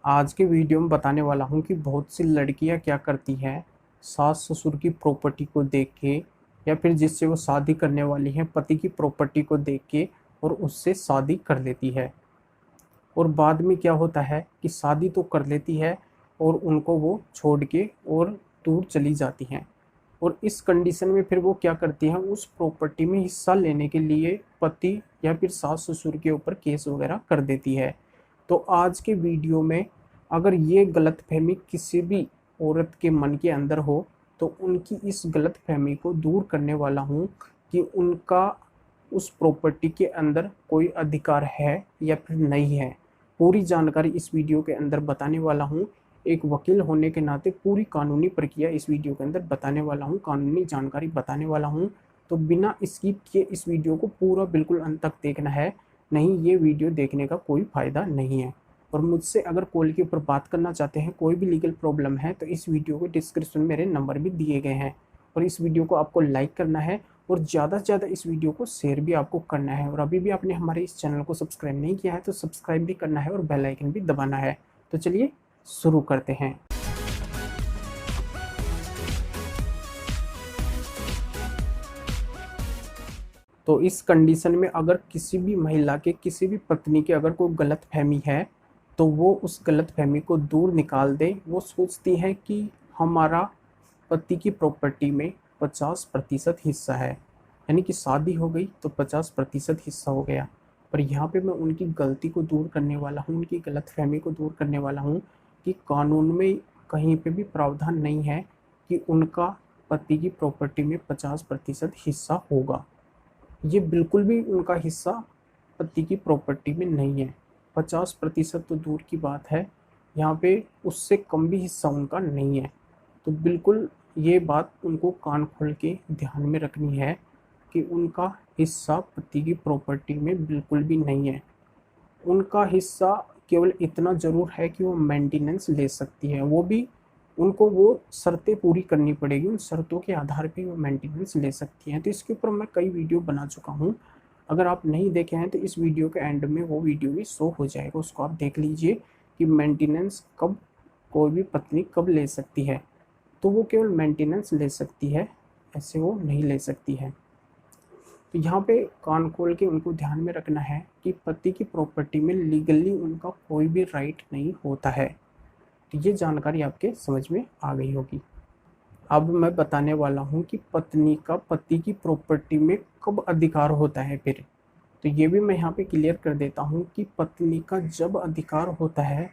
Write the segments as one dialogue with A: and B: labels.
A: आज के वीडियो में बताने वाला हूँ कि बहुत सी लड़कियाँ क्या करती हैं, सास ससुर की प्रॉपर्टी को देख के या फिर जिससे वो शादी करने वाली हैं पति की प्रॉपर्टी को देख के और उससे शादी कर लेती है। और बाद में क्या होता है कि शादी तो कर लेती है और उनको वो छोड़ के और दूर चली जाती हैं। और इस कंडीशन में फिर वो क्या करती हैं, उस प्रॉपर्टी में हिस्सा लेने के लिए पति या फिर सास ससुर के ऊपर केस वगैरह कर देती है। तो आज के वीडियो में अगर ये गलतफहमी किसी भी औरत के मन के अंदर हो तो उनकी इस गलतफहमी को दूर करने वाला हूँ कि उनका उस प्रॉपर्टी के अंदर कोई अधिकार है या फिर नहीं है। पूरी जानकारी इस वीडियो के अंदर बताने वाला हूँ। एक वकील होने के नाते पूरी कानूनी प्रक्रिया इस वीडियो के अंदर बताने वाला हूँ, कानूनी जानकारी बताने वाला हूँ। तो बिना स्किप किए इस वीडियो को पूरा बिल्कुल अंत तक देखना है, नहीं ये वीडियो देखने का कोई फ़ायदा नहीं है। और मुझसे अगर कॉल के ऊपर बात करना चाहते हैं, कोई भी लीगल प्रॉब्लम है, तो इस वीडियो के डिस्क्रिप्शन में मेरे नंबर भी दिए गए हैं। और इस वीडियो को आपको लाइक करना है और ज़्यादा से ज़्यादा इस वीडियो को शेयर भी आपको करना है। और अभी भी आपने हमारे इस चैनल को सब्सक्राइब नहीं किया है तो सब्सक्राइब भी करना है और बेल आइकन भी दबाना है। तो चलिए शुरू करते हैं। तो इस कंडीशन में अगर किसी भी महिला के, किसी भी पत्नी के अगर कोई गलत फहमी है तो वो उस गलत फहमी को दूर निकाल दे। वो सोचती है कि हमारा पति की प्रॉपर्टी में 50% हिस्सा है, यानी कि शादी हो गई तो 50% हिस्सा हो गया। पर यहाँ पे मैं उनकी गलती को दूर करने वाला हूँ, उनकी गलतफहमी को दूर करने वाला हूँ कि कानून में कहीं पे भी प्रावधान नहीं है कि उनका पति की प्रॉपर्टी में 50% हिस्सा होगा। ये बिल्कुल भी उनका हिस्सा पति की प्रॉपर्टी में नहीं है। 50% तो दूर की बात है, यहाँ पे उससे कम भी हिस्सा उनका नहीं है। तो बिल्कुल ये बात उनको कान खोल के ध्यान में रखनी है कि उनका हिस्सा पति की प्रॉपर्टी में बिल्कुल भी नहीं है। उनका हिस्सा केवल इतना ज़रूर है कि वो मेंटेनेंस ले सकती है, वो भी उनको वो शर्तें पूरी करनी पड़ेगी, उन शर्तों के आधार पे वो मेंटेनेंस ले सकती हैं। तो इसके ऊपर मैं कई वीडियो बना चुका हूँ, अगर आप नहीं देखे हैं तो इस वीडियो के एंड में वो वीडियो भी शो हो जाएगा, उसको आप देख लीजिए कि मेंटेनेंस कब कोई भी पत्नी कब ले सकती है। तो वो केवल मेंटेनेंस ले सकती है, ऐसे वो नहीं ले सकती है। तो यहाँ पे कान खोल के उनको ध्यान में रखना है कि पति की प्रॉपर्टी में लीगली उनका कोई भी राइट नहीं होता है। तो ये जानकारी आपके समझ में आ गई होगी। अब मैं बताने वाला हूँ कि पत्नी का पति की प्रॉपर्टी में कब अधिकार होता है फिर। तो ये भी मैं यहाँ पे क्लियर कर देता हूँ कि पत्नी का जब अधिकार होता है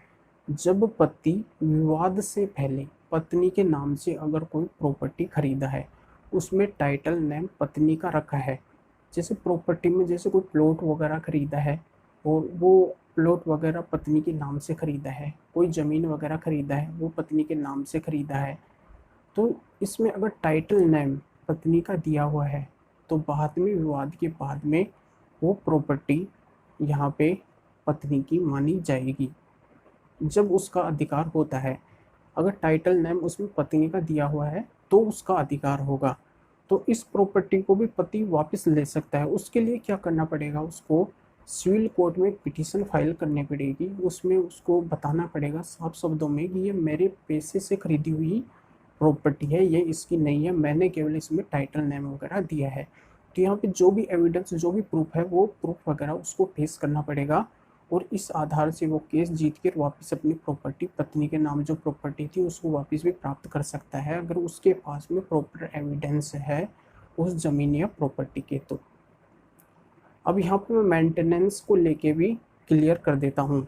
A: जब पति विवाद से पहले पत्नी के नाम से अगर कोई प्रॉपर्टी खरीदा है, उसमें टाइटल नेम पत्नी का रखा है। जैसे प्रॉपर्टी में जैसे कोई प्लॉट वगैरह खरीदा है और वो प्लॉट वगैरह पत्नी के नाम से खरीदा है, कोई ज़मीन वगैरह खरीदा है वो पत्नी के नाम से खरीदा है, तो इसमें अगर टाइटल नेम पत्नी का दिया हुआ है तो बाद में विवाद के बाद में वो प्रॉपर्टी यहाँ पे पत्नी की मानी जाएगी जब उसका अधिकार होता है। अगर टाइटल नेम उसमें पत्नी का दिया हुआ है तो उसका अधिकार होगा। तो इस प्रॉपर्टी को भी पति वापस ले सकता है। उसके लिए क्या करना पड़ेगा, उसको सिविल कोर्ट में पिटीशन फाइल करनी पड़ेगी। उसमें उसको बताना पड़ेगा साफ शब्दों में कि ये मेरे पैसे से खरीदी हुई प्रॉपर्टी है, ये इसकी नहीं है, मैंने केवल इसमें टाइटल नेम वगैरह दिया है। तो यहाँ पे जो भी एविडेंस, जो भी प्रूफ है वो प्रूफ वगैरह उसको पेश करना पड़ेगा और इस आधार से वो केस जीत कर वापस अपनी प्रॉपर्टी, पत्नी के नाम जो प्रॉपर्टी थी उसको वापस भी प्राप्त कर सकता है अगर उसके पास में प्रॉपर एविडेंस है उस ज़मीन या प्रॉपर्टी के। तो अब यहाँ पे मैं मेंटेनेंस को लेके भी क्लियर कर देता हूँ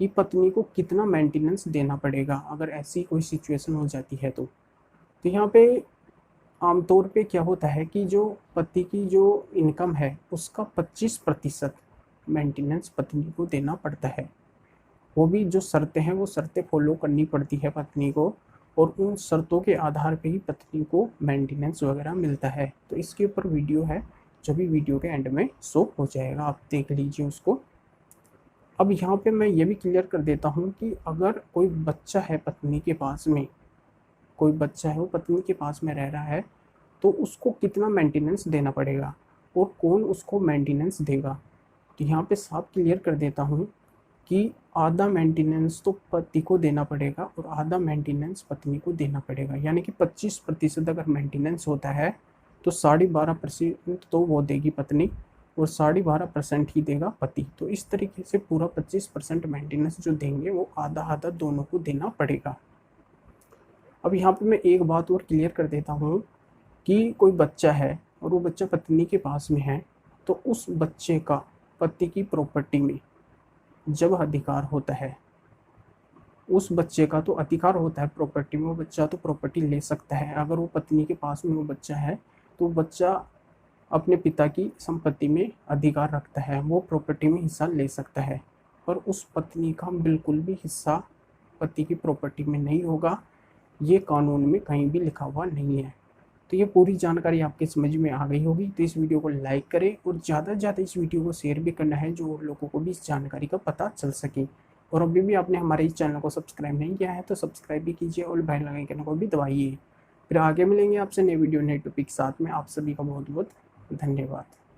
A: कि पत्नी को कितना मेंटेनेंस देना पड़ेगा अगर ऐसी कोई सिचुएशन हो जाती है। तो यहाँ पे आमतौर पे क्या होता है कि जो पति की जो इनकम है उसका 25% मेंटेनेंस पत्नी को देना पड़ता है। वो भी जो शर्तें हैं वो शर्तें फॉलो करनी पड़ती है पत्नी को और उन शर्तों के आधार पे ही पत्नी को मेंटेनेंस वगैरह मिलता है। तो इसके ऊपर वीडियो है जो भी वीडियो के एंड में शो हो जाएगा, आप देख लीजिए उसको। अब यहाँ पे मैं ये भी क्लियर कर देता हूँ कि अगर कोई बच्चा है पत्नी के पास में, कोई बच्चा है वो पत्नी के पास में रह रहा है तो उसको कितना मेंटेनेंस देना पड़ेगा और कौन उसको मेंटेनेंस देगा। तो यहाँ पे साफ क्लियर कर देता हूँ कि आधा मेंटेनेंस तो पति को देना पड़ेगा और आधा मेंटेनेंस पत्नी को देना पड़ेगा। यानी कि 25% अगर मेंटेनेंस होता है तो 12.5% तो वो देगी पत्नी और 12.5% ही देगा पति। तो इस तरीके से पूरा 25% मेंटेनेंस जो देंगे वो आधा आधा दोनों को देना पड़ेगा। अब यहाँ पे मैं एक बात और क्लियर कर देता हूँ कि कोई बच्चा है और वो बच्चा पत्नी के पास में है, तो उस बच्चे का पति की प्रॉपर्टी में जब अधिकार होता है, उस बच्चे का तो अधिकार होता है प्रॉपर्टी में, वो बच्चा तो प्रॉपर्टी ले सकता है। अगर वो पत्नी के पास में वो बच्चा है तो बच्चा अपने पिता की संपत्ति में अधिकार रखता है, वो प्रॉपर्टी में हिस्सा ले सकता है। पर उस पत्नी का बिल्कुल भी हिस्सा पति की प्रॉपर्टी में नहीं होगा, ये कानून में कहीं भी लिखा हुआ नहीं है। तो ये पूरी जानकारी आपके समझ में आ गई होगी। तो इस वीडियो को लाइक करें और ज़्यादा से ज़्यादा इस वीडियो को शेयर भी करना है, जो और लोगों को भी इस जानकारी का पता चल सके। और अभी भी आपने हमारे इस चैनल को सब्सक्राइब नहीं किया है तो सब्सक्राइब भी कीजिए और बेल आइकन को भी दबाइए। फिर आगे मिलेंगे आपसे नए वीडियो नए टॉपिक के साथ में। आप सभी का बहुत बहुत धन्यवाद।